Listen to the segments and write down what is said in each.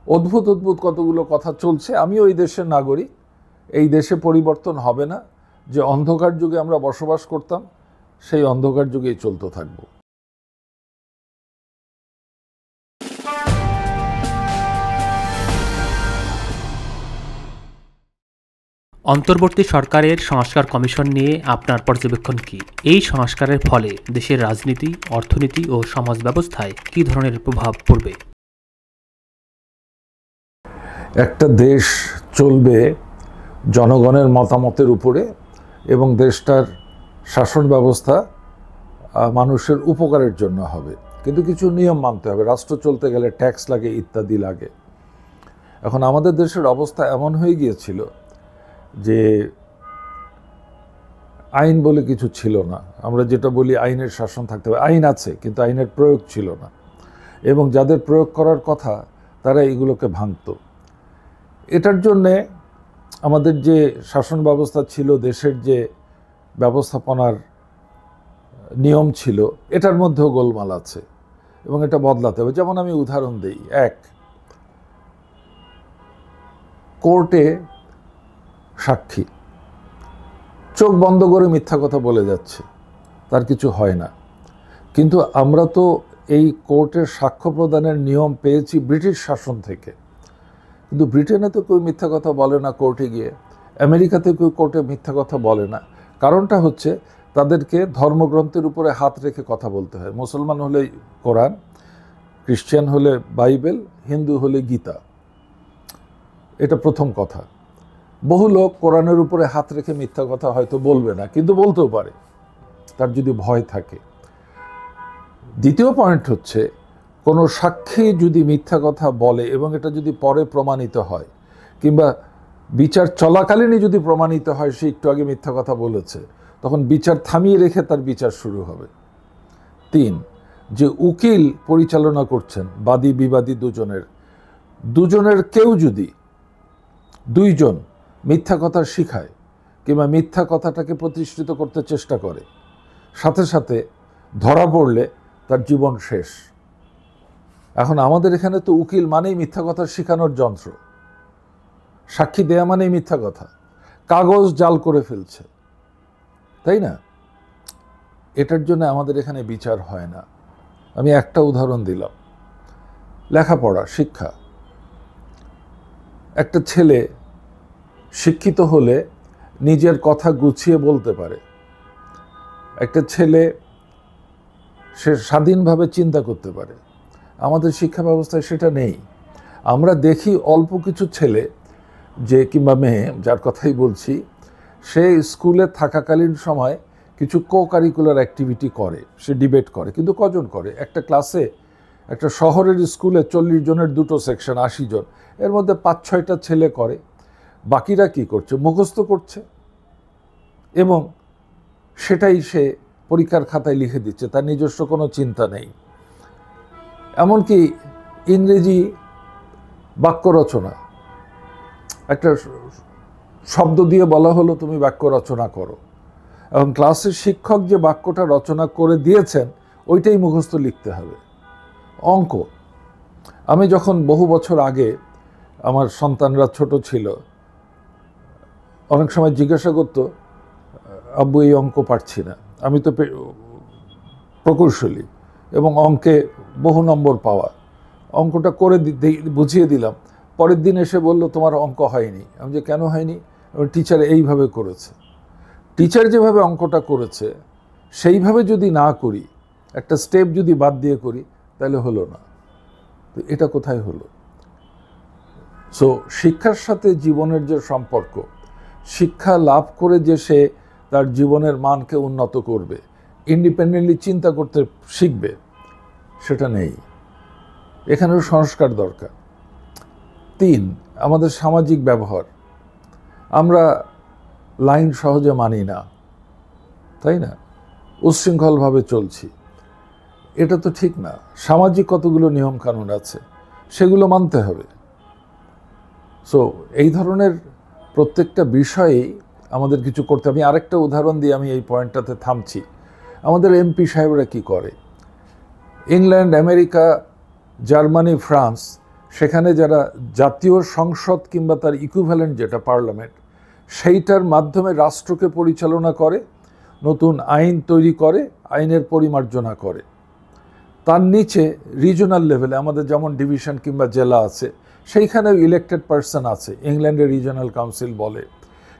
অদ্ভুত অদ্ভুত কতগুলো কথা চলছে। আমিও এই দেশের নাগরিক, এই দেশে পরিবর্তন হবে না। যে অন্ধকার যুগে আমরা বসবাস করতাম, সেই অন্ধকার যুগেই চলতে থাকবো। অন্তর্বর্তী সরকারের সংস্কার কমিশন নিয়ে আপনার পর্যবেক্ষণ কি? এই সংস্কারের ফলে দেশের রাজনীতি, অর্থনীতি ও সমাজ ব্যবস্থায় কী ধরনের প্রভাব পড়বে? একটা দেশ চলবে জনগণের মতামতের উপরে, এবং দেশটার শাসন ব্যবস্থা মানুষের উপকারের জন্য হবে, কিন্তু কিছু নিয়ম মানতে হবে। রাষ্ট্র চলতে গেলে ট্যাক্স লাগে, ইত্যাদি লাগে। এখন আমাদের দেশের অবস্থা এমন হয়ে গিয়েছিল যে আইন বলে কিছু ছিল না। আমরা যেটা বলি আইনের শাসন থাকতে হবে, আইন আছে কিন্তু আইনের প্রয়োগ ছিল না, এবং যাদের প্রয়োগ করার কথা তারা এগুলোকে ভাঙত। এটার জন্যে আমাদের যে শাসন ব্যবস্থা ছিল, দেশের যে ব্যবস্থাপনার নিয়ম ছিল, এটার মধ্যেও গোলমাল আছে এবং এটা বদলাতে হবে। যেমন আমি উদাহরণ দিই, কোর্টে সাক্ষী চোখ বন্ধ করে মিথ্যা কথা বলে যাচ্ছে, তার কিছু হয় না। কিন্তু আমরা তো এই কোর্টের সাক্ষ্য প্রদানের নিয়ম পেয়েছি ব্রিটিশ শাসন থেকে। কিন্তু ব্রিটেনে তো কেউ মিথ্যা কথা বলে না কোর্টে গিয়ে, আমেরিকাতে কেউ কোর্টে মিথ্যা কথা বলে না। কারণটা হচ্ছে তাদেরকে ধর্মগ্রন্থের উপরে হাত রেখে কথা বলতে হয়। মুসলমান হলে কোরআন, খ্রিস্টান হলে বাইবেল, হিন্দু হলে গীতা। এটা প্রথম কথা। বহু লোক কোরআনের উপরে হাত রেখে মিথ্যা কথা হয়তো বলবে না, কিন্তু বলতেও পারে, তার যদি ভয় থাকে। দ্বিতীয় পয়েন্ট হচ্ছে, কোনো সাক্ষী যদি মিথ্যা কথা বলে এবং এটা যদি পরে প্রমাণিত হয়, কিংবা বিচার চলাকালীনই যদি প্রমাণিত হয় সে একটু আগে মিথ্যা কথা বলেছে, তখন বিচার থামিয়ে রেখে তার বিচার শুরু হবে। 3, যে উকিল পরিচালনা করছেন বাদী বিবাদী দুজনের কেউ যদি 2 জন মিথ্যা কথা শিখায় কিংবা মিথ্যা কথাটাকে প্রতিষ্ঠিত করতে চেষ্টা করে, সাথে সাথে ধরা পড়লে তার জীবন শেষ। এখন আমাদের এখানে তো উকিল মানেই মিথ্যা কথা শিখানোর যন্ত্র, সাক্ষী দেয়া মানেই মিথ্যা কথা, কাগজ জাল করে ফেলছে, তাই না? এটার জন্য আমাদের এখানে বিচার হয় না। আমি একটা উদাহরণ দিলাম, লেখাপড়া, শিক্ষা। একটা ছেলে শিক্ষিত হলে নিজের কথা গুছিয়ে বলতে পারে, একটা ছেলে সে স্বাধীনভাবে চিন্তা করতে পারে। আমাদের শিক্ষা ব্যবস্থায় সেটা নেই। আমরা দেখি অল্প কিছু ছেলে যে, কিংবা মেয়ে, যার কথাই বলছি, সে স্কুলে থাকাকালীন সময় কিছু কো কারিকুলার অ্যাক্টিভিটি করে, সে ডিবেট করে, কিন্তু কজন করে? একটা ক্লাসে, একটা শহরের স্কুলে 40 জনের 2টো সেকশন, 80 জন, এর মধ্যে 5-6টা ছেলে করে। বাকিরা কি করছে? মুখস্থ করছে, এবং সেটাই সে পরীক্ষার খাতায় লিখে দিচ্ছে, তার নিজস্ব কোনো চিন্তা নেই। এমনকি ইংরেজি বাক্য রচনা, একটা শব্দ দিয়ে বলা হলো তুমি বাক্য রচনা করো, এবং ক্লাসের শিক্ষক যে বাক্যটা রচনা করে দিয়েছেন ওইটাই মুখস্থ লিখতে হবে। অঙ্ক, আমি যখন বহু বছর আগে, আমার সন্তানরা ছোট ছিল, অনেক সময় জিজ্ঞাসা করতো, আব্বু এই অঙ্ক পারছি না। আমি তো প্রকৌশলী এবং অঙ্কে বহু নম্বর পাওয়া, অঙ্কটা করে বুঝিয়ে দিলাম। পরের দিন এসে বলল তোমার অঙ্ক হয়নি। আমি যে কেন হয়নি? টিচার এইভাবে করেছে। টিচার যেভাবে অঙ্কটা করেছে সেইভাবে যদি না করি, একটা স্টেপ যদি বাদ দিয়ে করি, তাহলে হলো না। তো এটা কোথায় হলো? সো শিক্ষার সাথে জীবনের যে সম্পর্ক, শিক্ষা লাভ করে যে সে তার জীবনের মানকে উন্নত করবে, ইন্ডিপেন্ডেন্টলি চিন্তা করতে শিখবে, সেটা নেই। এখানেও সংস্কার দরকার। 3, আমাদের সামাজিক ব্যবহার। আমরা লাইন সহজে মানি না, তাই না? উচ্ছৃঙ্খলভাবে চলছি, এটা তো ঠিক না। সামাজিক কতগুলো নিয়মকানুন আছে, সেগুলো মানতে হবে। সো এই ধরনের প্রত্যেকটা বিষয়েই আমাদের কিছু করতে। আমি আরেকটা উদাহরণ দিয়ে আমি এই পয়েন্টটাতে থামছি। আমাদের এমপি সাহেবরা কি করে? ইংল্যান্ড, আমেরিকা, জার্মানি, ফ্রান্স, সেখানে যারা জাতীয় সংসদ কিংবা তার ইকুইভ্যালেন্ট যেটা পার্লামেন্ট, সেইটার মাধ্যমে রাষ্ট্রকে পরিচালনা করে, নতুন আইন তৈরি করে, আইনের পরিমার্জনা করে। তার নিচে রিজনাল লেভেলে আমাদের যেমন ডিভিশন কিংবা জেলা আছে, সেইখানেও ইলেক্টেড পার্সন আছে, ইংল্যান্ডের রিজনাল কাউন্সিল বলে।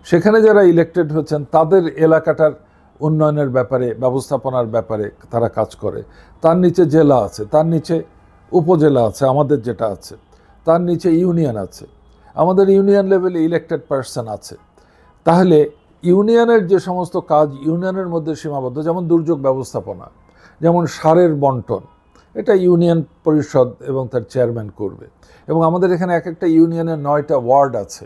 সেখানে যারা ইলেক্টেড হচ্ছেন তাদের এলাকাটার উন্নয়নের ব্যাপারে, ব্যবস্থাপনার ব্যাপারে তারা কাজ করে। তার নিচে জেলা আছে, তার নিচে উপজেলা আছে, আমাদের যেটা আছে, তার নিচে ইউনিয়ন আছে, আমাদের ইউনিয়ন লেভেলে ইলেক্টেড পার্সন আছে। তাহলে ইউনিয়নের যে সমস্ত কাজ ইউনিয়নের মধ্যে সীমাবদ্ধ, যেমন দুর্যোগ ব্যবস্থাপনা, যেমন সারের বন্টন, এটা ইউনিয়ন পরিষদ এবং তার চেয়ারম্যান করবে। এবং আমাদের এখানে এক একটা ইউনিয়নের 9টা ওয়ার্ড আছে,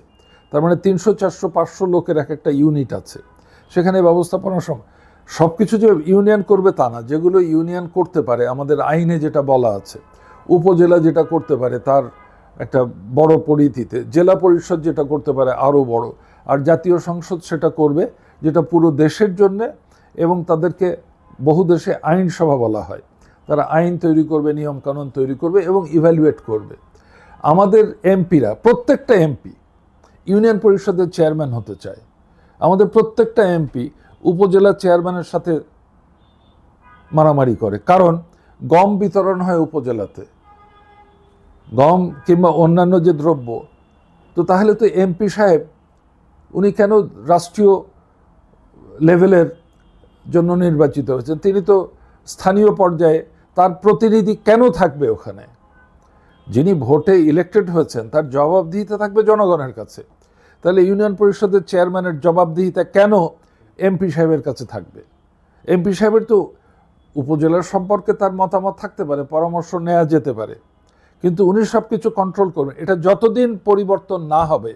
তার মানে 300, 400, 500 লোকের এক একটা ইউনিট আছে। সেখানে ব্যবস্থাপনার সময় সব কিছু যে ইউনিয়ন করবে তা না, যেগুলো ইউনিয়ন করতে পারে আমাদের আইনে যেটা বলা আছে, উপজেলা যেটা করতে পারে তার একটা বড় পরিধিতে, জেলা পরিষদ যেটা করতে পারে আরও বড়, আর জাতীয় সংসদ সেটা করবে যেটা পুরো দেশের জন্যে। এবং তাদেরকে বহু দেশে আইনসভা বলা হয়, তারা আইন তৈরি করবে, নিয়মকানুন তৈরি করবে এবং ইভ্যালুয়েট করবে। আমাদের এমপিরা, প্রত্যেকটা এমপি ইউনিয়ন পরিষদের চেয়ারম্যান হতে চায়। আমাদের প্রত্যেকটা এমপি উপজেলা চেয়ারম্যানের সাথে মারামারি করে, কারণ গম বিতরণ হয় উপজেলাতে, গম কিংবা অন্যান্য যে দ্রব্য। তো তাহলে তো এমপি সাহেব উনি কেন রাষ্ট্রীয় লেভেলের জন্য নির্বাচিত হয়েছেন? তিনি তো স্থানীয় পর্যায়ে, তার প্রতিনিধি কেন থাকবে ওখানে? যিনি ভোটে ইলেক্টেড হয়েছেন তার জবাবদিহিতা থাকবে জনগণের কাছে। তাহলে ইউনিয়ন পরিষদের চেয়ারম্যানের জবাবদিহিতা কেন এমপি সাহেবের কাছে থাকবে? এমপি সাহেবের তো উপজেলার সম্পর্কে তার মতামত থাকতে পারে, পরামর্শ নেওয়া যেতে পারে, কিন্তু উনি সব কিছু কন্ট্রোল করবেন। এটা যতদিন পরিবর্তন না হবে,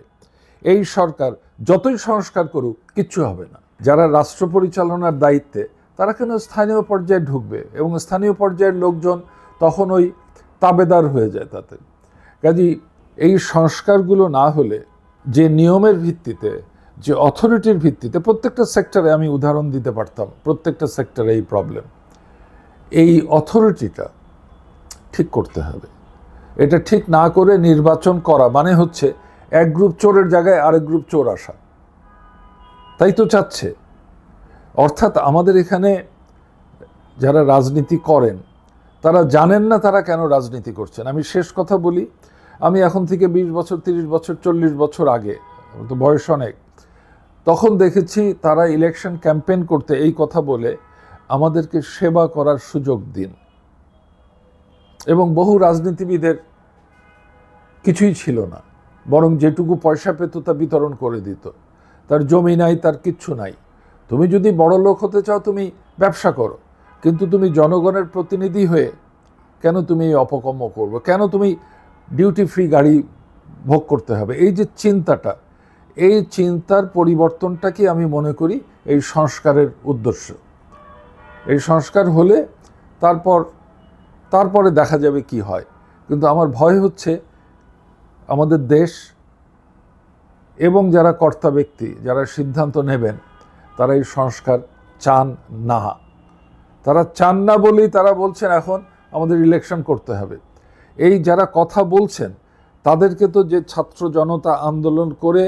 এই সরকার যতই সংস্কার করুক কিচ্ছু হবে না। যারা রাষ্ট্র পরিচালনার দায়িত্বে তারা কেন স্থানীয় পর্যায়ে ঢুকবে, এবং স্থানীয় পর্যায়ের লোকজন তখন ওই তাবেদার হয়ে যায় তাতে। কাজেই এই সংস্কারগুলো না হলে, যে নিয়মের ভিত্তিতে, যে অথরিটির ভিত্তিতে, প্রত্যেকটা সেক্টরে আমি উদাহরণ দিতে পারতাম, প্রত্যেকটা সেক্টরে এই প্রবলেম। এই অথরিটিটা ঠিক করতে হবে। এটা ঠিক না করে নির্বাচন করা মানে হচ্ছে এক গ্রুপ চোরের জায়গায় আরেক গ্রুপ চোর আসা, তাই তো চাচ্ছে। অর্থাৎ আমাদের এখানে যারা রাজনীতি করেন তারা জানেন না তারা কেন রাজনীতি করছেন। আমি শেষ কথা বলি, আমি এখন থেকে 20 বছর, 30 বছর, 40 বছর আগে, তো বয়স অনেক, তখন দেখেছি তারা ইলেকশন ক্যাম্পেইন করতে এই কথা বলে, আমাদেরকে সেবা করার সুযোগ দিন। এবং বহু রাজনীতিবিদের কিছুই ছিল না, বরং যেটুকু পয়সা পেত তা বিতরণ করে দিত। তার জমি নাই, তার কিচ্ছু নাই। তুমি যদি বড় লোক হতে চাও তুমি ব্যবসা করো, কিন্তু তুমি জনগণের প্রতিনিধি হয়ে কেন তুমি এই অপকর্ম করবে? কেন তুমি ডিউটি ফ্রি গাড়ি ভোগ করতে হবে? এই যে চিন্তাটা, এই চিন্তার পরিবর্তনটাকে আমি মনে করি এই সংস্কারের উদ্দেশ্য। এই সংস্কার হলে তারপরে দেখা যাবে কি হয়। কিন্তু আমার ভয় হচ্ছে আমাদের দেশ এবং যারা কর্তা ব্যক্তি, যারা সিদ্ধান্ত নেবেন, তারা এই সংস্কার চান না। তারা চান না বলেই তারা বলছেন এখন আমাদের ইলেকশন করতে হবে। এই যারা কথা বলছেন তাদেরকে তো যে ছাত্র জনতা আন্দোলন করে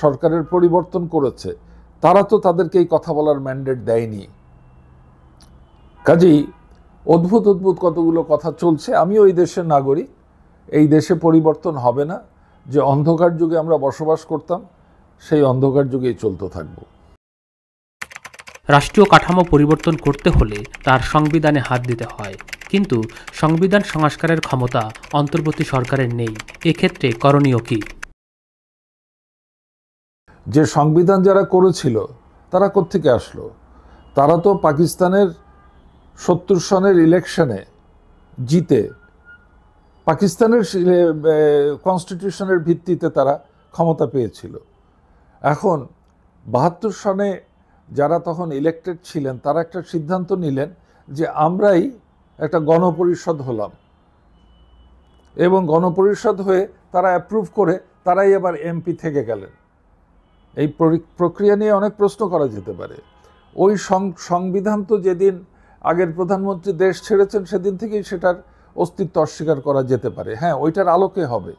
সরকারের পরিবর্তন করেছে, তারা তো তাদেরকে এই কথা বলার ম্যান্ডেট দেয়নি। কাজেই অদ্ভুত অদ্ভুত কতগুলো কথা চলছে। আমিও এই দেশের নাগরিক, এই দেশে পরিবর্তন হবে না। যে অন্ধকার যুগে আমরা বসবাস করতাম, সেই অন্ধকার যুগেই চলতে থাকব। রাষ্ট্রীয় কাঠামো পরিবর্তন করতে হলে তার সংবিধানে হাত দিতে হয়, কিন্তু সংবিধান সংস্কারের ক্ষমতা অন্তর্বর্তী সরকারের নেই। এক্ষেত্রে করণীয় কি? যে সংবিধান যারা করেছিল তারা কোত্থেকে আসলো? তারা তো পাকিস্তানের 70 সনের ইলেকশনে জিতে পাকিস্তানের কনস্টিটিউশনের ভিত্তিতে তারা ক্ষমতা পেয়েছিল। এখন 72 সনে যারা তখন ইলেক্টেড ছিলেন তারা একটা সিদ্ধান্ত নিলেন যে আমরাই একটা গণপরিষদ হলাম, এবং গণপরিষদ হয়ে তারা অ্যাপ্রুভ করে তারাই আবার এমপি থেকে গেলেন। এই প্রক্রিয়া নিয়ে অনেক প্রশ্ন করা যেতে পারে। ওই সংবিধান তো যেদিন আগের প্রধানমন্ত্রী দেশ ছেড়েছেন সেদিন থেকেই সেটার অস্তিত্ব অস্বীকার করা যেতে পারে, হ্যাঁ ওইটার আলোকে হবে,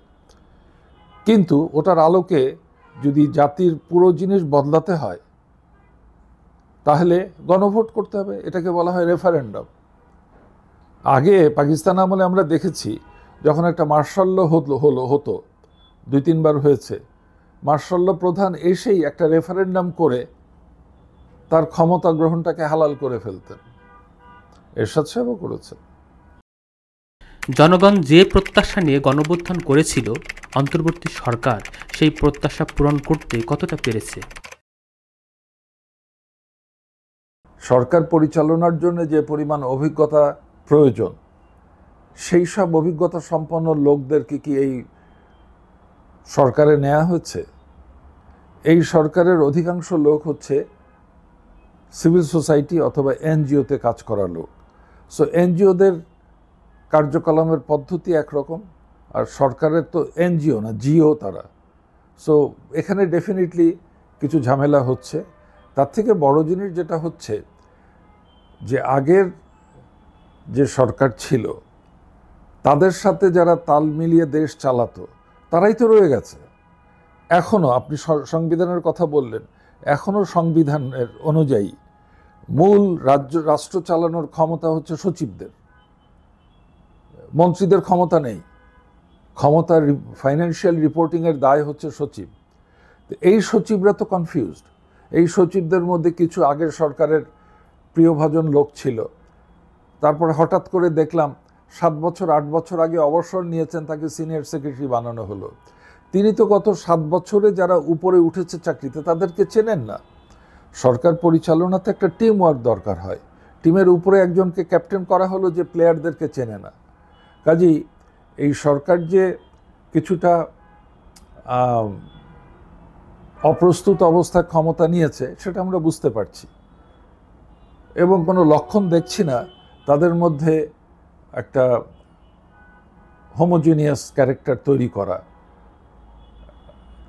কিন্তু ওটার আলোকে যদি জাতির পুরো জিনিস বদলাতে হয় তাহলে গণভোট করতে হবে। এটাকে বলা হয় রেফারেন্ডাম। আগে পাকিস্তান আমলে আমরা দেখেছি যখন একটা মার্শাল ল হতো 2-3 বার হয়েছে, মার্শাল ল প্রধান এসেই একটা রেফারেন্ডাম করে তার ক্ষমতা গ্রহণটাকে হালাল করে ফেলতেন। এরশাদ সাহেবও করেছেন। জনগণ যে প্রত্যাশা নিয়ে গণঅভ্যুত্থান করেছিল, অন্তর্বর্তী সরকার সেই প্রত্যাশা পূরণ করতে কতটা পেরেছে? সরকার পরিচালনার জন্য যে পরিমাণ অভিজ্ঞতা প্রয়োজন, সেই সব অভিজ্ঞতা সম্পন্ন লোকদেরকে কি এই সরকারে নেওয়া হয়েছে? এই সরকারের অধিকাংশ লোক হচ্ছে সিভিল সোসাইটি অথবা এনজিওতে কাজ করা লোক। সো এনজিওদের কার্যকলাপের পদ্ধতি একরকম, আর সরকারের তো এনজিও না, জিও তারা। সো এখানে ডেফিনেটলি কিছু ঝামেলা হচ্ছে। তার থেকে বড় জিনিস যেটা হচ্ছে যে আগের যে সরকার ছিল তাদের সাথে যারা তাল মিলিয়ে দেশ চালাতো তারাই তো রয়ে গেছে এখনও। আপনি সংবিধানের কথা বললেন, এখনও সংবিধানের অনুযায়ী মূল রাষ্ট্র চালানোর ক্ষমতা হচ্ছে সচিবদের, মন্ত্রীদের ক্ষমতা নেই। ক্ষমতা ফাইন্যান্সিয়াল রিপোর্টিংয়ের দায় হচ্ছে সচিব। এই সচিবরা তো কনফিউজড। এই সচিবদের মধ্যে কিছু আগের সরকারের প্রিয়ভাজন লোক ছিল, তারপরে হঠাৎ করে দেখলাম 7 বছর 8 বছর আগে অবসর নিয়েছেন, তাকে সিনিয়র সেক্রেটারি বানানো হলো। তিনি তো গত 7 বছরে যারা উপরে উঠেছে চাকরিতে তাদেরকে চেনেন না। সরকার পরিচালনাতে একটা টিম ওয়ার্ক দরকার হয়। টিমের উপরে একজনকে ক্যাপ্টেন করা হলো যে প্লেয়ারদেরকে চেনে না। কাজেই এই সরকার যে কিছুটা অপ্রস্তুত অবস্থায় ক্ষমতা নিয়েছে সেটা আমরা বুঝতে পারছি, এবং কোনো লক্ষণ দেখছি না তাদের মধ্যে একটা হোমোজিনিয়াস ক্যারেক্টার তৈরি করা।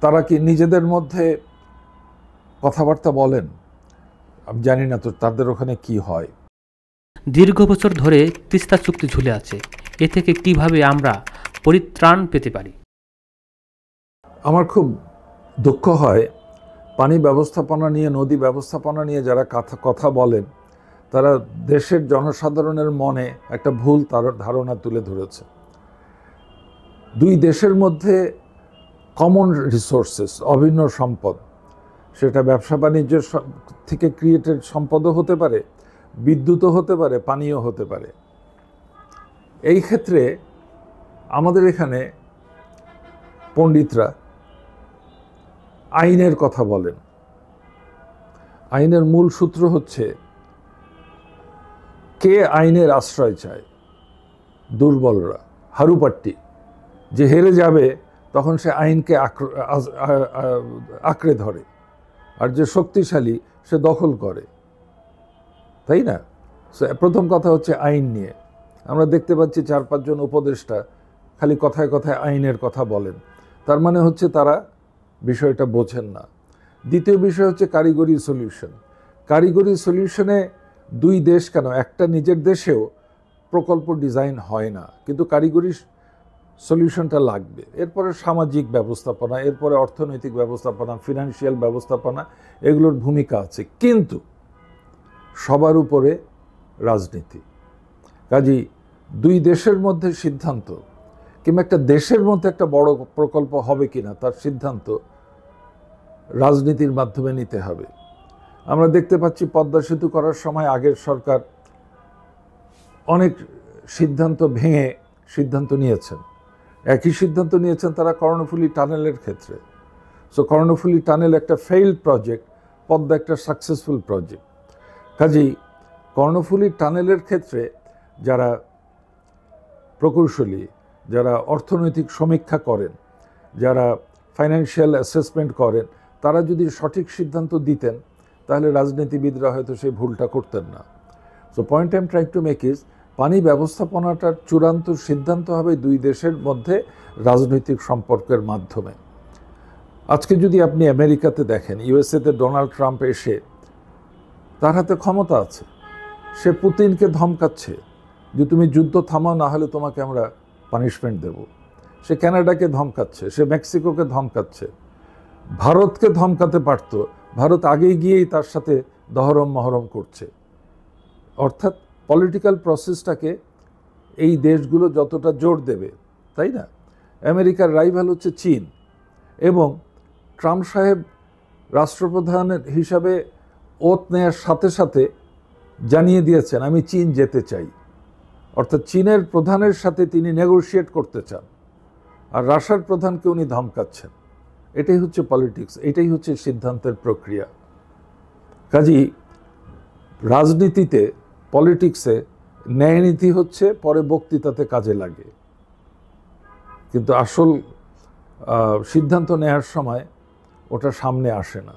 তারা কি নিজেদের মধ্যে কথাবার্তা বলেন? আমি জানি না তো তাদের ওখানে কি হয়। দীর্ঘ বছর ধরে তিস্তা চুক্তি ঝুলে আছে, এ থেকে কিভাবে আমরা পরিত্রাণ পেতে পারি? আমার খুব দুঃখ হয়, পানি ব্যবস্থাপনা নিয়ে, নদী ব্যবস্থাপনা নিয়ে যারা কথা বলেন তারা দেশের জনসাধারণের মনে একটা ভুল ধারণা তুলে ধরেছে। দুই দেশের মধ্যে কমন রিসোর্সেস, অভিন্ন সম্পদ, সেটা ব্যবসা বাণিজ্যের থেকে ক্রিয়েটেড সম্পদও হতে পারে, বিদ্যুৎও হতে পারে, পানীয় হতে পারে। এই ক্ষেত্রে আমাদের এখানে পণ্ডিতরা আইনের কথা বলেন। আইনের মূল সূত্র হচ্ছে কে আইনের আশ্রয় চায়? দুর্বলরা, হারুপাট্টি। যে হেরে যাবে তখন সে আইনকে আঁকড়ে ধরে, আর যে শক্তিশালী সে দখল করে, তাই না? প্রথম কথা হচ্ছে আইন নিয়ে। আমরা দেখতে পাচ্ছি 4-5 জন উপদেষ্টা খালি কথায় কথায় আইনের কথা বলেন, তার মানে হচ্ছে তারা বিষয়টা বোঝেন না। দ্বিতীয় বিষয় হচ্ছে কারিগরি সলিউশন। কারিগরি সলিউশনে দুই দেশ কেন, একটা নিজের দেশেও প্রকল্প ডিজাইন হয় না, কিন্তু কারিগরি সলিউশনটা লাগবে। এরপরে সামাজিক ব্যবস্থাপনা, এরপরে অর্থনৈতিক ব্যবস্থাপনা, ফিনান্সিয়াল ব্যবস্থাপনা, এগুলোর ভূমিকা আছে, কিন্তু সবার উপরে রাজনীতি। কাজেই দুই দেশের মধ্যে সিদ্ধান্ত, কিংবা একটা দেশের মধ্যে একটা বড় প্রকল্প হবে কিনা তার সিদ্ধান্ত রাজনীতির মাধ্যমে নিতে হবে। আমরা দেখতে পাচ্ছি পদ্মা সেতু করার সময় আগের সরকার অনেক সিদ্ধান্ত ভেঙে সিদ্ধান্ত নিয়েছেন। একই সিদ্ধান্ত নিয়েছেন তারা কর্ণফুলী টানেলের ক্ষেত্রে। সো কর্ণফুলী টানেল একটা ফেইল্ড প্রজেক্ট, পদ্মা একটা সাকসেসফুল প্রজেক্ট। কাজেই কর্ণফুলী টানেলের ক্ষেত্রে যারা প্রকৌশলী, যারা অর্থনৈতিক সমীক্ষা করেন, যারা ফাইন্যান্সিয়াল অ্যাসেসমেন্ট করেন, তারা যদি সঠিক সিদ্ধান্ত দিতেন তাহলে রাজনীতিবিদরা হয়তো সেই ভুলটা করতেন না। So point I am trying to make is, পানি ব্যবস্থাপনাটার চূড়ান্ত সিদ্ধান্ত হবে দুই দেশের মধ্যে রাজনৈতিক সম্পর্কের মাধ্যমে। আজকে যদি আপনি আমেরিকাতে দেখেন, ইউএসএতে ডোনাল্ড ট্রাম্প এসে, তার হাতে ক্ষমতা আছে, সে পুতিনকে ধমকাচ্ছে যে তুমি যুদ্ধ থামাও, না হলে তোমাকে আমরা পানিশমেন্ট দেব। সে কানাডাকে ধমকাচ্ছে, সে মেক্সিকোকে ধমকাচ্ছে, ভারতকে ধমকাতে পারত, ভারত আগেই গিয়েই তার সাথে দহরম মহরম করছে। অর্থাৎ পলিটিক্যাল প্রসেসটাকে এই দেশগুলো যতটা জোর দেবে, তাই না? আমেরিকার রাইভাল হচ্ছে চীন, এবং ট্রাম্প সাহেব রাষ্ট্রপ্রধান হিসাবে ওত নেয়ার সাথে সাথে জানিয়ে দিয়েছেন আমি চীন যেতে চাই। অর্থাৎ চীনের প্রধানের সাথে তিনি নেগোশিয়েট করতে চান, আর রাশিয়ার প্রধানকে উনি ধমকাচ্ছেন। এটাই হচ্ছে পলিটিক্স, এটাই হচ্ছে সিদ্ধান্তের প্রক্রিয়া। কাজেই রাজনীতিতে, পলিটিক্সে ন্যায়নীতি হচ্ছে পরে বক্তৃতাতে কাজে লাগে, কিন্তু আসল সিদ্ধান্ত নেওয়ার সময় ওটা সামনে আসে না।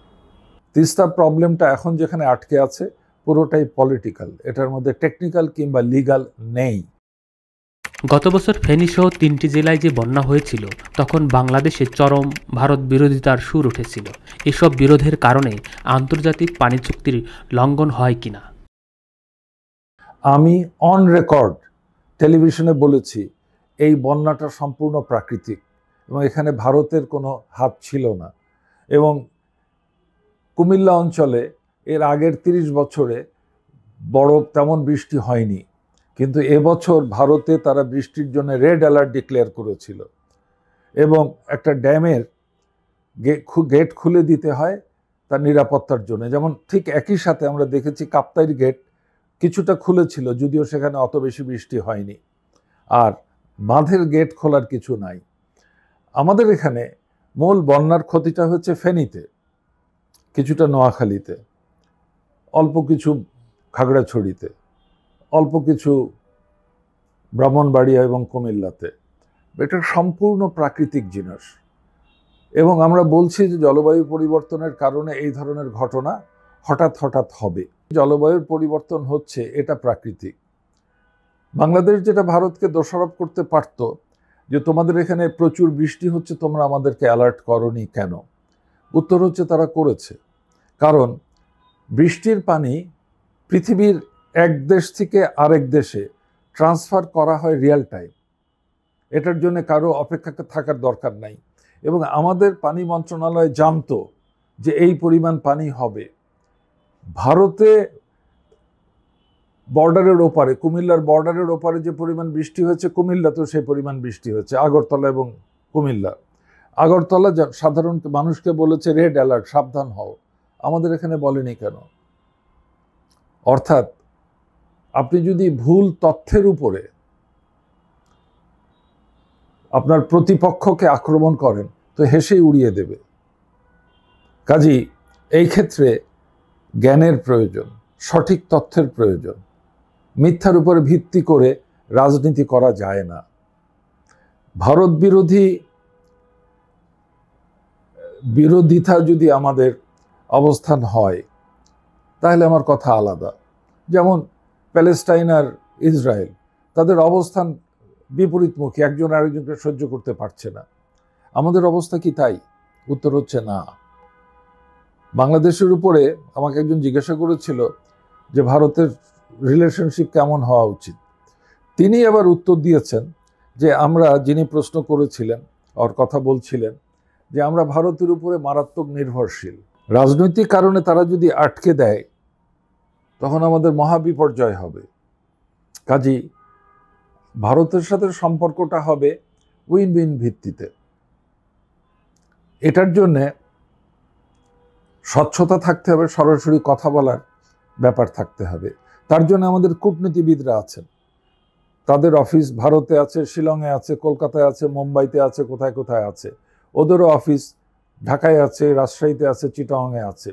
তিস্তা প্রবলেমটা এখন যেখানে আটকে আছে পুরোটাই পলিটিক্যাল, এটার মধ্যে টেকনিক্যাল কিংবা লিগাল নেই। গত বছর ফেনীসহ 3টি জেলায় যে বন্যা হয়েছিল, তখন বাংলাদেশে চরম ভারত বিরোধিতার সুর উঠেছিল। এসব বিরোধের কারণে আন্তর্জাতিক পানি চুক্তির লঙ্ঘন হয় কিনা? আমি অন রেকর্ড টেলিভিশনে বলেছি এই বন্যাটা সম্পূর্ণ প্রাকৃতিক এবং এখানে ভারতের কোনো হাত ছিল না। এবং কুমিল্লা অঞ্চলে এর আগের 30 বছরে বড় তেমন বৃষ্টি হয়নি, কিন্তু এবছর ভারতে তারা বৃষ্টির জন্য রেড অ্যালার্ট ডিক্লেয়ার করেছিল, এবং একটা ড্যামের গেট খুলে দিতে হয় তার নিরাপত্তার জন্য। যেমন ঠিক একই সাথে আমরা দেখেছি কাপ্তাইয়ের গেট কিছুটা খুলেছিল, যদিও সেখানে অত বেশি বৃষ্টি হয়নি, আর বাঁধের গেট খোলার কিছু নাই। আমাদের এখানে মূল বন্যার ক্ষতিটা হচ্ছে ফেনীতে, কিছুটা নোয়াখালীতে, অল্প কিছু খাগড়াছড়িতে, অল্প কিছু ব্রাহ্মণবাড়িয়া এবং কুমিল্লাতে। এটা সম্পূর্ণ প্রাকৃতিক জিনিস, এবং আমরা বলছি যে জলবায়ু পরিবর্তনের কারণে এই ধরনের ঘটনা হঠাৎ হঠাৎ হবে। জলবায়ুর পরিবর্তন হচ্ছে, এটা প্রাকৃতিক। বাংলাদেশ যেটা ভারতকে দোষারোপ করতে পারত যে তোমাদের এখানে প্রচুর বৃষ্টি হচ্ছে, তোমরা আমাদেরকে অ্যালার্ট করনি কেন? উত্তর হচ্ছে তারা করেছে, কারণ বৃষ্টির পানি পৃথিবীর এক দেশ থেকে আরেক দেশে ট্রান্সফার করা হয় রিয়েল টাইম। এটার জন্য কারো অপেক্ষা থাকার দরকার নাই, এবং আমাদের পানি মন্ত্রণালয় জানতো যে এই পরিমাণ পানি হবে। ভারতে বর্ডারের ওপারে, কুমিল্লার বর্ডারের ওপারে যে পরিমাণ বৃষ্টি হয়েছে, কুমিল্লাতেও সেই পরিমাণ বৃষ্টি হয়েছে, আগরতলা এবং কুমিল্লা। আগরতলা সাধারণ মানুষকে বলেছে রেড অ্যালার্ট, সাবধান হও, আমাদের এখানে বলেনি কেন? অর্থাৎ আপনি যদি ভুল তথ্যের উপরে আপনার প্রতিপক্ষকে আক্রমণ করেন তো হেসেই উড়িয়ে দেবে। কাজেই এই ক্ষেত্রে জ্ঞানের প্রয়োজন, সঠিক তথ্যের প্রয়োজন। মিথ্যার উপরে ভিত্তি করে রাজনীতি করা যায় না। ভারত বিরোধিতা যদি আমাদের অবস্থান হয় তাহলে আমার কথা আলাদা। যেমন প্যালেস্টাইন আর ইসরায়েল, তাদের অবস্থান বিপরীতমুখী, একজন আরেকজনকে সহ্য করতে পারছে না। আমাদের অবস্থা কি তাই? উত্তর হচ্ছে না। বাংলাদেশের উপরে আমাকে একজন জিজ্ঞাসা করেছিল যে ভারতের রিলেশনশিপ কেমন হওয়া উচিত। তিনি আবার উত্তর দিয়েছেন যে আমরা, যিনি প্রশ্ন করেছিলেন আর কথা বলছিলেন, যে আমরা ভারতের উপরে মারাত্মক নির্ভরশীল। রাজনৈতিক কারণে তারা যদি আটকে দেয় তখন আমাদের মহাবিপর্যয় হবে। কাজেই ভারতের সাথে সম্পর্কটা হবে উইন উইন ভিত্তিতে। এটার জন্যে স্বচ্ছতা থাকতে হবে, সরাসরি কথা বলার ব্যাপার থাকতে হবে। তার জন্য আমাদের কূটনীতিবিদরা আছেন, তাদের অফিস ভারতে আছে, শিলংয়ে আছে, কলকাতায় আছে, মুম্বাইতে আছে, কোথায় কোথায় আছে। ওদেরও অফিস ঢাকায় আছে, রাজশাহীতে আছে, চিটাগংয়ে আছে।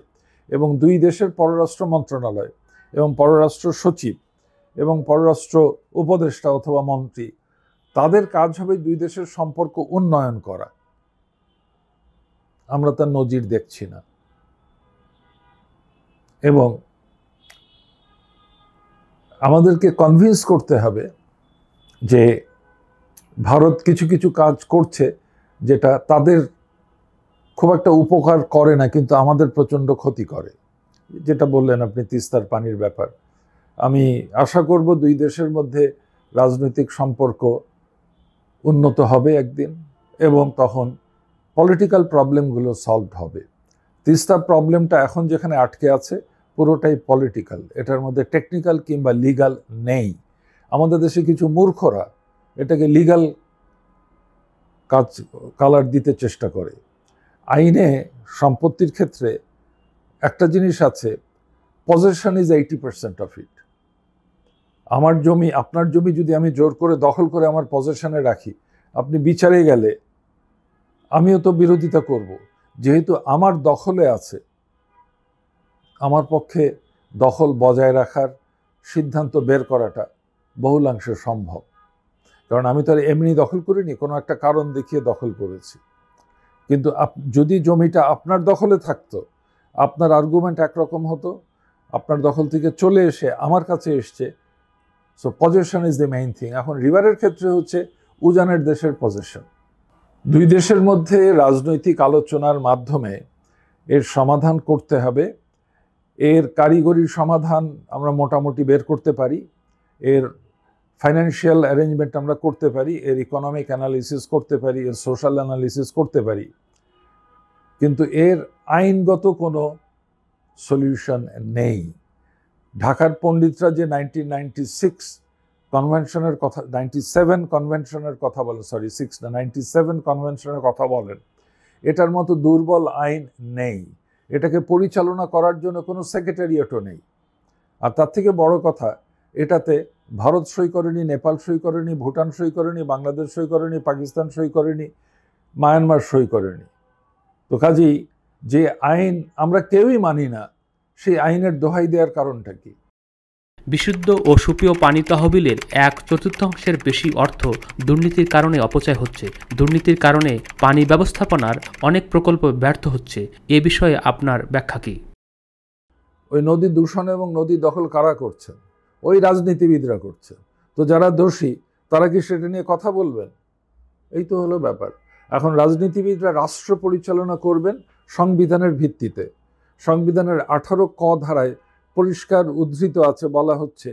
এবং দুই দেশের পররাষ্ট্র মন্ত্রণালয় এবং পররাষ্ট্র সচিব এবং পররাষ্ট্র উপদেষ্টা অথবা মন্ত্রী, তাদের কাজ হবে দুই দেশের সম্পর্ক উন্নয়ন করা। আমরা তার নজির দেখছি না। এবং আমাদেরকে কনভিন্স করতে হবে যে ভারত কিছু কিছু কাজ করছে যেটা তাদের খুব একটা উপকার করে না, কিন্তু আমাদের প্রচণ্ড ক্ষতি করে। যেটা বললেন আপনি তিস্তার পানির ব্যাপার, আমি আশা করব দুই দেশের মধ্যে রাজনৈতিক সম্পর্ক উন্নত হবে একদিন, এবং তখন পলিটিক্যাল প্রবলেমগুলো সলভড হবে। তিস্তা প্রবলেমটা এখন যেখানে আটকে আছে পুরোটাই পলিটিক্যাল, এটার মধ্যে টেকনিক্যাল কিংবা লিগ্যাল নেই। আমাদের দেশে কিছু মূর্খরা এটাকে লিগ্যাল কালার দিতে চেষ্টা করে। আইনে সম্পত্তির ক্ষেত্রে একটা জিনিস আছে, পজেশন ইজ 80% অফ ইট। আমার জমি, আপনার জমি যদি আমি জোর করে দখল করে আমার পজেশনে রাখি, আপনি বিচারে গেলে আমিও তো বিরোধিতা করব। যেহেতু আমার দখলে আছে, আমার পক্ষে দখল বজায় রাখার সিদ্ধান্ত বের করাটা বহুলাংশে সম্ভব। কারণ আমি তো আর এমনি দখল করিনি, কোনো একটা কারণ দেখিয়ে দখল করেছি। কিন্তু যদি জমিটা আপনার দখলে থাকতো, আপনার আর্গুমেন্ট একরকম হতো, আপনার দখল থেকে চলে এসে আমার কাছে এসছে। So possession is the main thing. এখন রিভারের ক্ষেত্রে হচ্ছে উজানের দেশের পজেশন। দুই দেশের মধ্যে রাজনৈতিক আলোচনার মাধ্যমে এর সমাধান করতে হবে। এর কারিগরি সমাধান আমরা মোটামুটি বের করতে পারি, এর ফাইন্যান্সিয়াল অ্যারেঞ্জমেন্ট আমরা করতে পারি, এর ইকোনমিক অ্যানালিসিস করতে পারি, এর সোশ্যাল অ্যানালিসিস করতে পারি, কিন্তু এর আইনগত কোনো সলিউশন নেই। ঢাকার পণ্ডিতরা যে 1996 কনভেনশনের কথা, 97 কনভেনশনের কথা বলে, সরি 6 না 97 কনভেনশনের কথা বলেন, এটার মতো দুর্বল আইন নেই। এটাকে পরিচালনা করার জন্য কোনো সেক্রেটারিয়েটও নেই। আর তার থেকে বড় কথা, এটাতে ভারত সই করেনি, নেপাল সই করেনি, ভুটান সই করেনি, বাংলাদেশ সই করেনি, পাকিস্তান সই করেনি, মায়ানমার সই করেনি। তো কাজেই যে আইন আমরা কেউই মানি না, সেই আইনের দোহাই দেওয়ার কারণটা কি? বিশুদ্ধ ও সুপেয় পানি তহবিলের 1/4 বেশি অর্থ দুর্নীতির কারণে অপচয় হচ্ছে। দুর্নীতির কারণে পানি ব্যবস্থাপনার অনেক প্রকল্প ব্যর্থ হচ্ছে। এ বিষয়ে আপনার ব্যাখ্যা কি? ওই নদী দূষণ এবং নদী দখল কারা করছেন? ওই রাজনীতিবিদরা করছেন। তো যারা দোষী তারা কি সেটা নিয়ে কথা বলবেন? এই তো হলো ব্যাপার। এখন রাজনীতিবিদরা রাষ্ট্র পরিচালনা করবেন সংবিধানের ভিত্তিতে। সংবিধানের 18 ক ধারায় পরিষ্কার উদ্ধৃত আছে, বলা হচ্ছে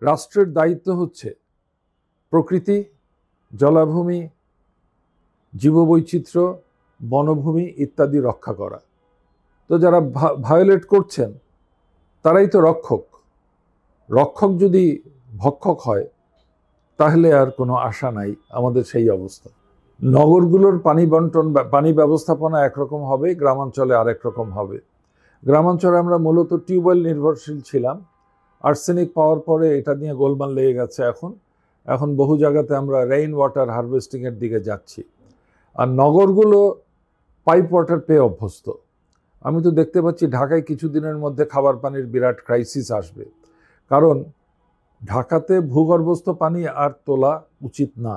রাষ্ট্রের দায়িত্ব হচ্ছে প্রকৃতি, জলাভূমি, জীববৈচিত্র্য, বনভূমি ইত্যাদি রক্ষা করা। তো যারা ভায়োলেট করছেন তারাই তো রক্ষক। রক্ষক যদি ভক্ষক হয় তাহলে আর কোনো আশা নাই আমাদের সেই অবস্থা। নগরগুলোর পানি বন্টন বা পানি ব্যবস্থাপনা একরকম হবে, গ্রামাঞ্চলে আরেক রকম হবে। গ্রামাঞ্চলে আমরা মূলত টিউবওয়েল নির্ভরশীল ছিলাম, আর্সেনিক পাওয়ার পরে এটা নিয়ে গোলমাল লেগে গেছে। এখন বহু জায়গাতে আমরা রেইন ওয়াটার হারভেস্টিংয়ের দিকে যাচ্ছি। আর নগরগুলো পাইপ ওয়াটার পেয়ে অভ্যস্ত। আমি তো দেখতে পাচ্ছি ঢাকায় কিছুদিনের মধ্যে খাবার পানির বিরাট ক্রাইসিস আসবে, কারণ ঢাকাতে ভূগর্ভস্থ পানি আর তোলা উচিত না,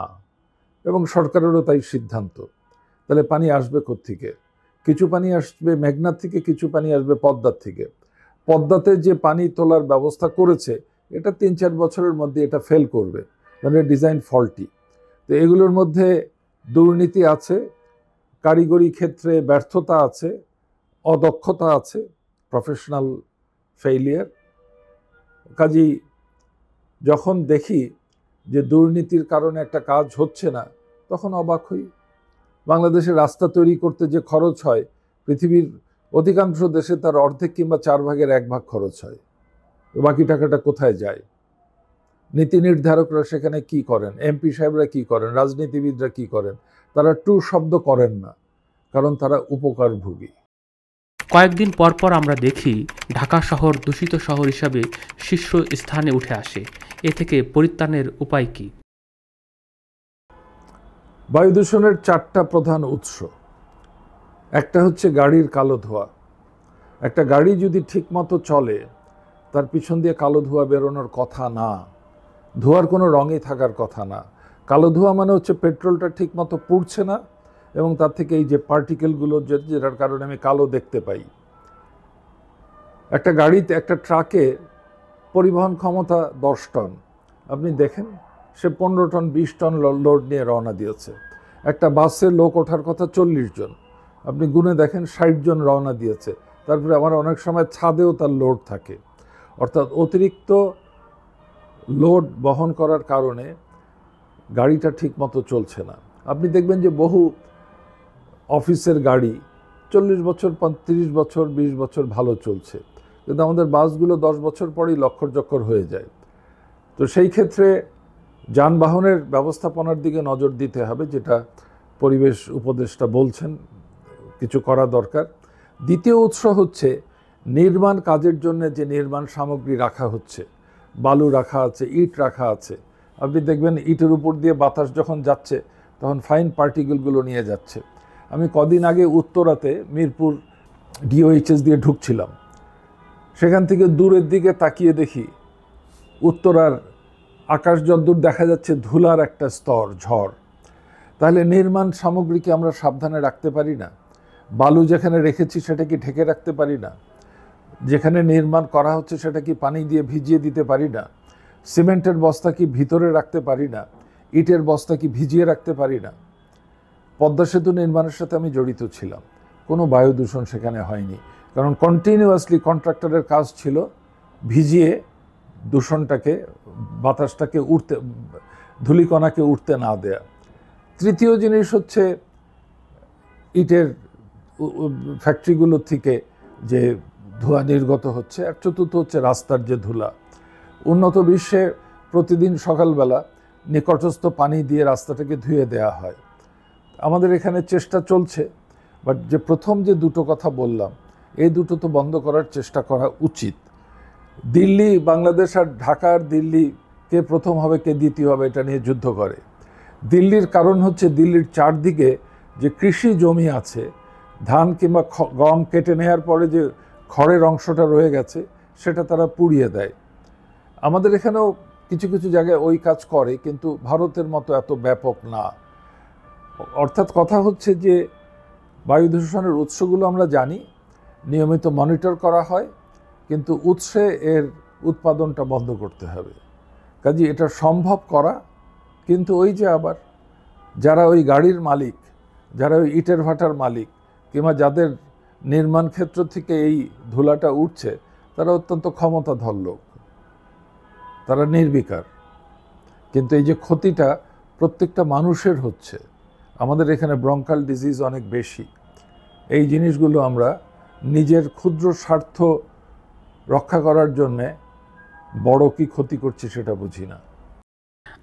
এবং সরকারেরও তাই সিদ্ধান্ত। তাহলে পানি আসবে কোত্থেকে? কিছু পানি আসবে মেঘনার থেকে, কিছু পানি আসবে পদ্মার থেকে। পদ্মাতে যে পানি তোলার ব্যবস্থা করেছে এটা 3-4 বছরের মধ্যে এটা ফেল করবে, মানে ডিজাইন ফল্টি। তো এগুলোর মধ্যে দুর্নীতি আছে, কারিগরি ক্ষেত্রে ব্যর্থতা আছে, অদক্ষতা আছে, প্রফেশনাল ফেইলিয়ার। কাজেই যখন দেখি যে দুর্নীতির কারণে একটা কাজ হচ্ছে না, তখন অবাক হই। বাংলাদেশে রাস্তা তৈরি করতে যে খরচ হয়, পৃথিবীর অধিকাংশ দেশে তার অর্ধেক কিংবা 1/4 খরচ হয়। বাকি টাকাটা কোথায় যায়? নীতি নির্ধারকরা সেখানে কি করেন? এমপি সাহেবরা কি করেন? রাজনীতিবিদরা কি করেন? তারা টু শব্দ করেন না, কারণ তারা উপকারভোগী। কয়েকদিন পর পর আমরা দেখি ঢাকা শহর দূষিত শহর হিসাবে শীর্ষ স্থানে উঠে আসে। এ থেকে পরিত্রাণের উপায় কি? বায়ু দূষণের 4টা প্রধান উৎস। একটা হচ্ছে গাড়ির কালো ধোঁয়া। একটা গাড়ি যদি ঠিকমতো চলে তার পিছন দিয়ে কালো ধোঁয়া বেরোনোর কথা না, ধোঁয়ার কোনো রঙই থাকার কথা না। কালো ধোঁয়া মানে হচ্ছে পেট্রোলটা ঠিকমতো পুড়ছে না, এবং তার থেকে এই যে পার্টিকেলগুলো যেটার কারণে আমি কালো দেখতে পাই। একটা গাড়িতে, একটা ট্রাকে পরিবহন ক্ষমতা 10 টন, আপনি দেখেন সে 15 টন 20 টন লোড নিয়ে রওনা দিয়েছে। একটা বাসে লোক ওঠার কথা 40 জন, আপনি গুনে দেখেন 60 জন রওনা দিয়েছে। তারপরে আমার অনেক সময় ছাদেও তার লোড থাকে। অর্থাৎ অতিরিক্ত লোড বহন করার কারণে গাড়িটা ঠিক মতো চলছে না। আপনি দেখবেন যে বহু অফিসের গাড়ি 40 বছর 30 বছর 20 বছর ভালো চলছে, কিন্তু আমাদের বাসগুলো 10 বছর পরেই লক্কর হয়ে যায়। তো সেই ক্ষেত্রে যানবাহনের ব্যবস্থাপনার দিকে নজর দিতে হবে, যেটা পরিবেশ উপদেষ্টা বলছেন কিছু করা দরকার। দ্বিতীয় উৎস হচ্ছে নির্মাণ কাজের জন্য যে নির্মাণ সামগ্রী রাখা হচ্ছে, বালু রাখা আছে, ইট রাখা আছে। আপনি দেখবেন ইটের উপর দিয়ে বাতাস যখন যাচ্ছে তখন ফাইন পার্টিকেলগুলো নিয়ে যাচ্ছে। আমি কদিন আগে উত্তরাতে মিরপুর ডিওএইচএস দিয়ে ঢুকছিলাম, সেখান থেকে দূরের দিকে তাকিয়ে দেখি উত্তরার আকাশ যদ্দূর দেখা যাচ্ছে ধুলার একটা স্তর, ঝড়। তাহলে নির্মাণ সামগ্রীকে আমরা সাবধানে রাখতে পারি না? বালু যেখানে রেখেছি সেটা কি ঢেকে রাখতে পারি না? যেখানে নির্মাণ করা হচ্ছে সেটা কি পানি দিয়ে ভিজিয়ে দিতে পারি না? সিমেন্টের বস্তা কি ভিতরে রাখতে পারি না? ইটের বস্তা কি ভিজিয়ে রাখতে পারি না? পদ্মা সেতু নির্মাণের সাথে আমি জড়িত ছিলাম, কোনো বায়ু দূষণ সেখানে হয়নি, কারণ কন্টিনিউয়াসলি কন্ট্রাক্টরের কাজ ছিল ভিজিয়ে দূষণটাকে, বাতাসটাকে উঠতে, ধূলিকণাকে উঠতে না দেয়া। তৃতীয় জিনিস হচ্ছে ইটের ফ্যাক্টরিগুলোর থেকে যে ধোঁয়া নির্গত হচ্ছে, আর চতুর্থ হচ্ছে রাস্তার যে ধুলা। উন্নত বিশ্বে প্রতিদিন সকালবেলা নিকটস্থ পানি দিয়ে রাস্তাটাকে ধুয়ে দেয়া হয়। আমাদের এখানে চেষ্টা চলছে, বাট যে প্রথম যে দুটো কথা বললাম, এই দুটো তো বন্ধ করার চেষ্টা করা উচিত। দিল্লি, বাংলাদেশ আর ঢাকা আর দিল্লি কে প্রথম হবে কে দ্বিতীয় হবে এটা নিয়ে যুদ্ধ করে। দিল্লির কারণ হচ্ছে দিল্লির চারদিকে যে কৃষি জমি আছে, ধান কিংবা গম কেটে নেওয়ার পরে যে খড়ের অংশটা রয়ে গেছে সেটা তারা পুড়িয়ে দেয়। আমাদের এখানেও কিছু কিছু জায়গায় ওই কাজ করে, কিন্তু ভারতের মতো এত ব্যাপক না। অর্থাৎ কথা হচ্ছে যে বায়ু দূষণের উৎসগুলো আমরা জানি, নিয়মিত মনিটর করা হয়, কিন্তু উৎসে এর উৎপাদনটা বন্ধ করতে হবে। কাজে এটা সম্ভব করা, কিন্তু ওই যে আবার যারা ওই গাড়ির মালিক, যারা ওই ইটের ভাটার মালিক, কিংবা যাদের নির্মাণ ক্ষেত্র থেকে এই ধুলাটা উঠছে, তারা অত্যন্ত ক্ষমতাধর লোক, তারা নির্বিকার। কিন্তু এই যে ক্ষতিটা প্রত্যেকটা মানুষের হচ্ছে, আমাদের এখানে ব্রঙ্কাল ডিজিজ অনেক বেশি। এই জিনিসগুলো আমরা নিজের ক্ষুদ্র স্বার্থ রক্ষা করার জন্যে বড় কি ক্ষতি করছি সেটা বুঝি না।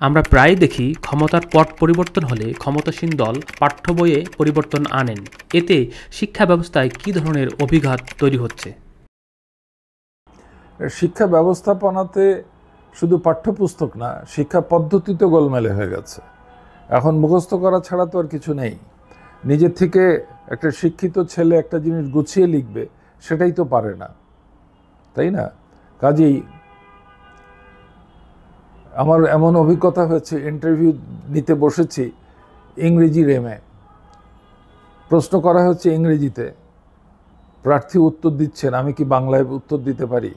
আমরা প্রায় দেখি ক্ষমতার পট পরিবর্তন হলে ক্ষমতাসীন দল পাঠ্য বইয়ে পরিবর্তন আনেন। এতে শিক্ষা ব্যবস্থায় কী ধরনের অভিঘাত তৈরি হচ্ছে? শিক্ষা ব্যবস্থাপনাতে শুধু পাঠ্যপুস্তক না, শিক্ষা পদ্ধতিতে গোলমেলে হয়ে গেছে। এখন মুখস্থ করা ছাড়া তো আর কিছু নেই। নিজের থেকে একটা শিক্ষিত ছেলে একটা জিনিস গুছিয়ে লিখবে, সেটাই তো পারে না, তাই না? কাজেই আমার এমন অভিজ্ঞতা হয়েছে, ইন্টারভিউ নিতে বসেছি ইংরেজি রেমে, প্রশ্ন করা হচ্ছে ইংরেজিতে, প্রার্থী উত্তর দিচ্ছেন, আমি কি বাংলায় উত্তর দিতে পারি?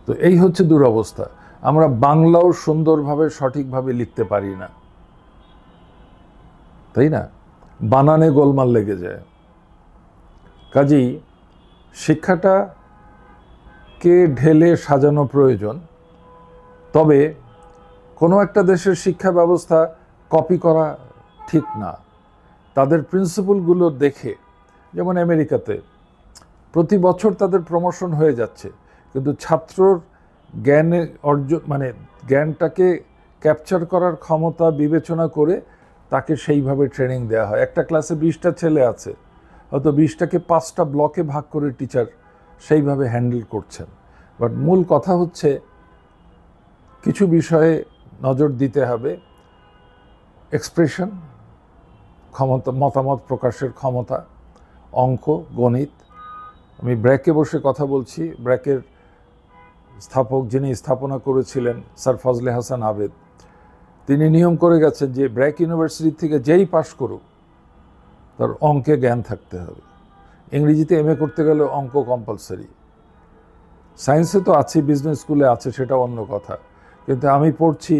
তো এই হচ্ছে দুরবস্থা। আমরা বাংলাও সুন্দরভাবে সঠিকভাবে লিখতে পারি না, তাই না? বানানে গোলমাল লেগে যায়। কাজেই শিক্ষাটাকে ঢেলে সাজানো প্রয়োজন। তবে কোনো একটা দেশের শিক্ষা ব্যবস্থা কপি করা ঠিক না। তাদের প্রিন্সিপালগুলো দেখে, যেমন আমেরিকাতে প্রতি বছর তাদের প্রমোশন হয়ে যাচ্ছে, কিন্তু ছাত্রর জ্ঞানে অর্জন, মানে জ্ঞানটাকে ক্যাপচার করার ক্ষমতা বিবেচনা করে তাকে সেইভাবে ট্রেনিং দেওয়া হয়। একটা ক্লাসে 20টা ছেলে আছে, হয়তো 20টাকে 5টা ব্লকে ভাগ করে টিচার সেইভাবে হ্যান্ডেল করছেন। বাট মূল কথা হচ্ছে কিছু বিষয়ে নজর দিতে হবে। এক্সপ্রেশন ক্ষমতা, মতামত প্রকাশের ক্ষমতা, অঙ্ক, গণিত। আমি ব্র্যাকে বসে কথা বলছি, ব্র্যাকের স্থাপক যিনি স্থাপনা করেছিলেন স্যার ফজলে হাসান আবেদ, তিনি নিয়ম করে গেছেন যে ব্র্যাক ইউনিভার্সিটি থেকে যেই পাশ করুক তার অঙ্কে জ্ঞান থাকতে হবে। ইংরেজিতে এমএ করতে গেলে অঙ্ক কম্পালসারি। সায়েন্সে তো আছে, বিজনেস স্কুলে আছে, সেটা অন্য কথা, কিন্তু আমি পড়ছি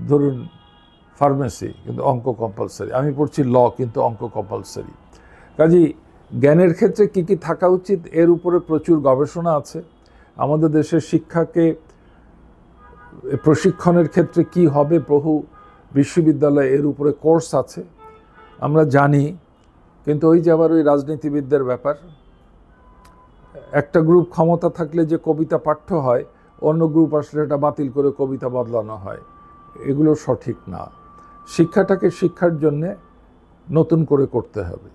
ধরুন ফার্মেসি, কিন্তু অঙ্ক কম্পালসারি। আমি পড়ছি ল, কিন্তু অঙ্ক কম্পালসারি। কাজেই জ্ঞানের ক্ষেত্রে কী কী থাকা উচিত এর উপরে প্রচুর গবেষণা আছে। আমাদের দেশের শিক্ষাকে প্রশিক্ষণের ক্ষেত্রে কি হবে, বহু বিশ্ববিদ্যালয়ে এর উপরে কোর্স আছে, আমরা জানি। কিন্তু ওই যে আবার ওই রাজনীতিবিদদের ব্যাপার, একটা গ্রুপ ক্ষমতা থাকলে যে কবিতা পাঠ্য হয়, অন্য গ্রুপ আসলে এটা বাতিল করে কবিতা বদলানো হয়, এগুলো সঠিক না। শিক্ষাটাকে শিক্ষার জন্যে নতুন করে করতে হবে।